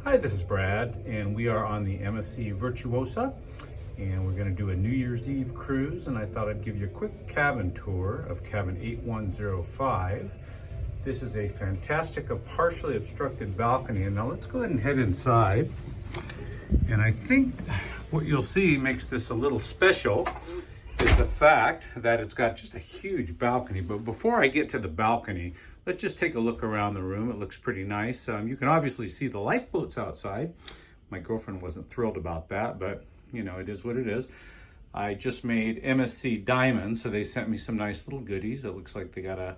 Hi, this is Brad, and we are on the MSC Virtuosa, and we're going to do a New Year's Eve cruise, and I thought I'd give you a quick cabin tour of cabin 8105. This is a fantastic, partially obstructed balcony, and now let's go ahead and head inside. And I think what you'll see makes this a little special is the fact that it's got just a huge balcony. But before I get to the balcony, let's just take a look around the room. It looks pretty nice. You can obviously see the lifeboats outside. My girlfriend wasn't thrilled about that, but you know, it is what it is. I just made MSC Diamond, so they sent me some nice little goodies. It looks like they don't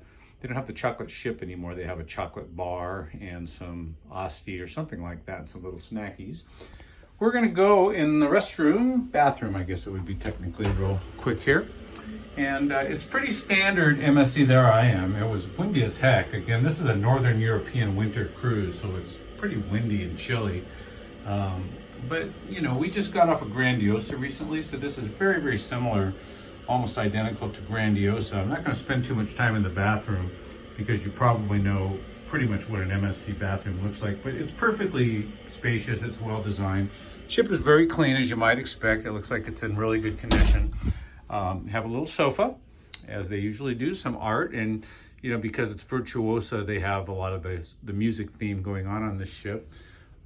have the chocolate chip anymore. They have a chocolate bar and some Asti or something like that, and some little snackies. We're gonna go in the bathroom, I guess it would be technically, real quick here. And it's pretty standard MSC. There I am. It was windy as heck. Again, this is a Northern European winter cruise, so it's pretty windy and chilly. But you know, we just got off of Grandiosa recently, so this is very, very similar, almost identical to Grandiosa. I'm not gonna spend too much time in the bathroom because you probably know pretty much what an MSC bathroom looks like, but it's perfectly spacious, it's well designed. Ship is very clean, as you might expect. It looks like it's in really good condition. Have a little sofa, as they usually do, some art, and you know, because it's Virtuosa, they have a lot of the music theme going on this ship.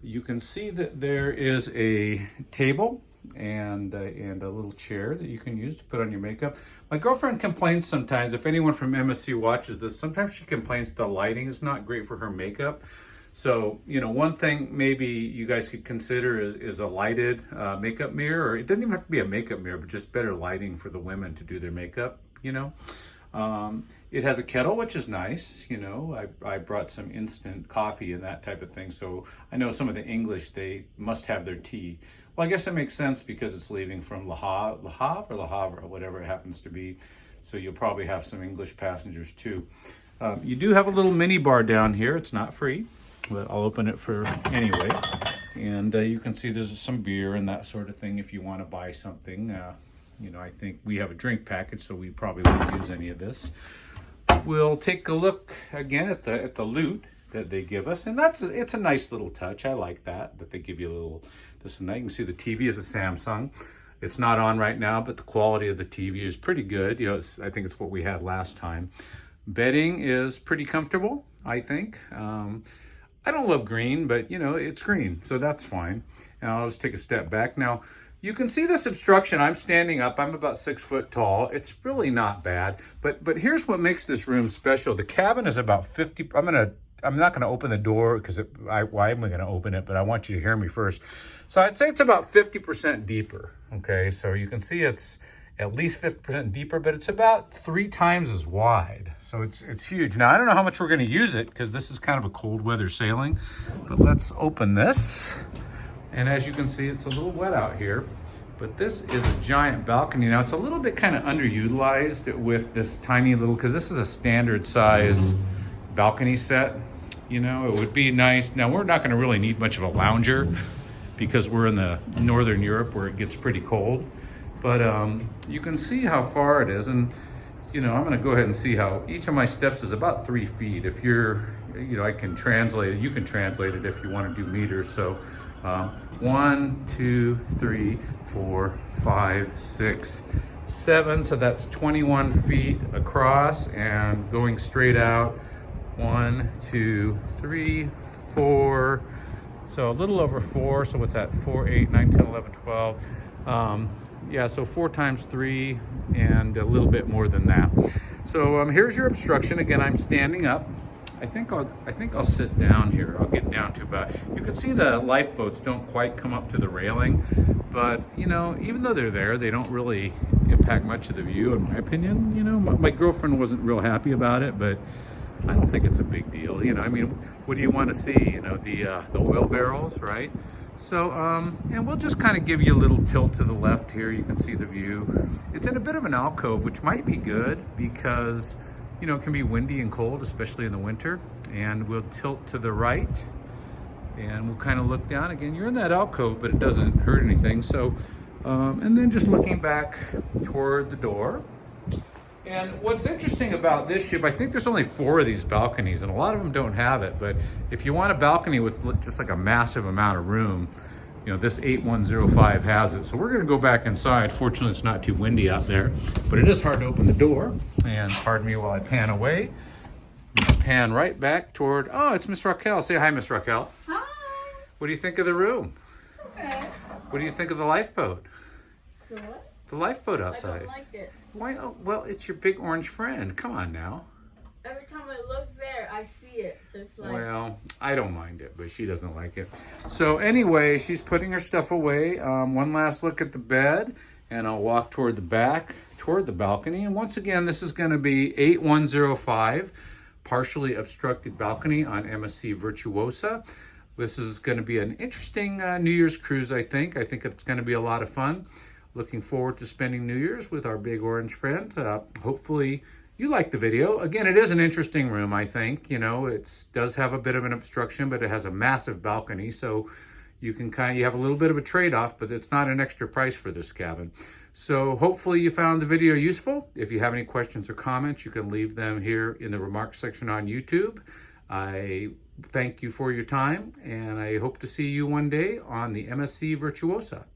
You can see that there is a table and a little chair that you can use to put on your makeup. My girlfriend complains sometimes, if anyone from MSC watches this, sometimes she complains the lighting is not great for her makeup. So, you know, one thing maybe you guys could consider is a lighted makeup mirror, or it doesn't even have to be a makeup mirror, but just better lighting for the women to do their makeup, you know. It has a kettle, which is nice. You know, I brought some instant coffee and that type of thing. So I know some of the English, they must have their tea. Well, I guess it makes sense because it's leaving from Le Havre or whatever it happens to be. So you'll probably have some English passengers too. You do have a little mini bar down here. It's not free, but I'll open it for anyway. And you can see there's some beer and that sort of thing if you want to buy something. You know, I think we have a drink package, so we probably won't use any of this. We'll take a look again at the loot that they give us, and it's a nice little touch. I like that they give you a little this and that. You can see the TV is a Samsung. It's not on right now, but the quality of the TV is pretty good. You know, I think it's what we had last time. Bedding is pretty comfortable, I think. I don't love green, but you know, it's green, so that's fine. And I'll just take a step back now. You can see this obstruction. I'm standing up. I'm about 6 foot tall. It's really not bad. But here's what makes this room special. The cabin is about 50. I'm not gonna open the door because why am I gonna open it? But I want you to hear me first. So I'd say it's about 50% deeper. Okay, so you can see it's at least 50% deeper, but it's about 3 times as wide. So it's huge. Now I don't know how much we're gonna use it because this is kind of a cold weather sailing. But let's open this. And as you can see, it's a little wet out here, but this is a giant balcony. Now it's a little bit kind of underutilized with this tiny little, because this is a standard size balcony set. You know, it would be nice. Now we're not gonna really need much of a lounger because we're in the Northern Europe where it gets pretty cold. But you can see how far it is. And you know, I'm gonna go ahead and see how each of my steps is about 3 feet. If you're, you know, I can translate it. You can translate it if you want to do meters. So 1, 2, 3, 4, 5, 6, 7. So that's 21 feet across and going straight out. 1, 2, 3, 4. So a little over 4. So what's that? 4, 8, 9, 10, 11, 12. Yeah, so 4 times 3 and a little bit more than that. So here's your obstruction. Again, I'm standing up. I think I'll sit down here. I'll get down to about. You can see the lifeboats don't quite come up to the railing, but you know, even though they're there, they don't really impact much of the view, in my opinion. You know, my girlfriend wasn't real happy about it, but I don't think it's a big deal. You know, I mean, what do you want to see? You know, the oil barrels, right? So, and we'll just kind of give you a little tilt to the left here. You can see the view. It's in a bit of an alcove, which might be good because, you know, it can be windy and cold, especially in the winter. And we'll tilt to the right and we'll kind of look down. Again, you're in that alcove, but it doesn't hurt anything. So, and then just looking back toward the door. And what's interesting about this ship, I think there's only 4 of these balconies, and a lot of them don't have it, but if you want a balcony with just like a massive amount of room, you know, this 8105 has it. So we're gonna go back inside. Fortunately, it's not too windy out there, but it is hard to open the door. And pardon me while I pan away. Pan right back toward, oh, it's Miss Raquel. Say hi, Miss Raquel. Hi. What do you think of the room? Okay. What do you think of the lifeboat? The what? The lifeboat outside. I don't like it. Why? Oh, well, it's your big orange friend. Come on now. Every time I look there, I see it. So it's like... Well, I don't mind it, but she doesn't like it. So anyway, she's putting her stuff away. One last look at the bed, and I'll walk toward the back, toward the balcony. And once again, this is going to be 8105, partially obstructed balcony on MSC Virtuosa. This is going to be an interesting New Year's cruise, I think. I think it's going to be a lot of fun. Looking forward to spending New Year's with our big orange friend. Hopefully you like the video. Again, it is an interesting room, I think. You know, it does have a bit of an obstruction, but it has a massive balcony. So you can you have a little bit of a trade-off, but it's not an extra price for this cabin. So hopefully you found the video useful. If you have any questions or comments, you can leave them here in the remarks section on YouTube. I thank you for your time, and I hope to see you one day on the MSC Virtuosa.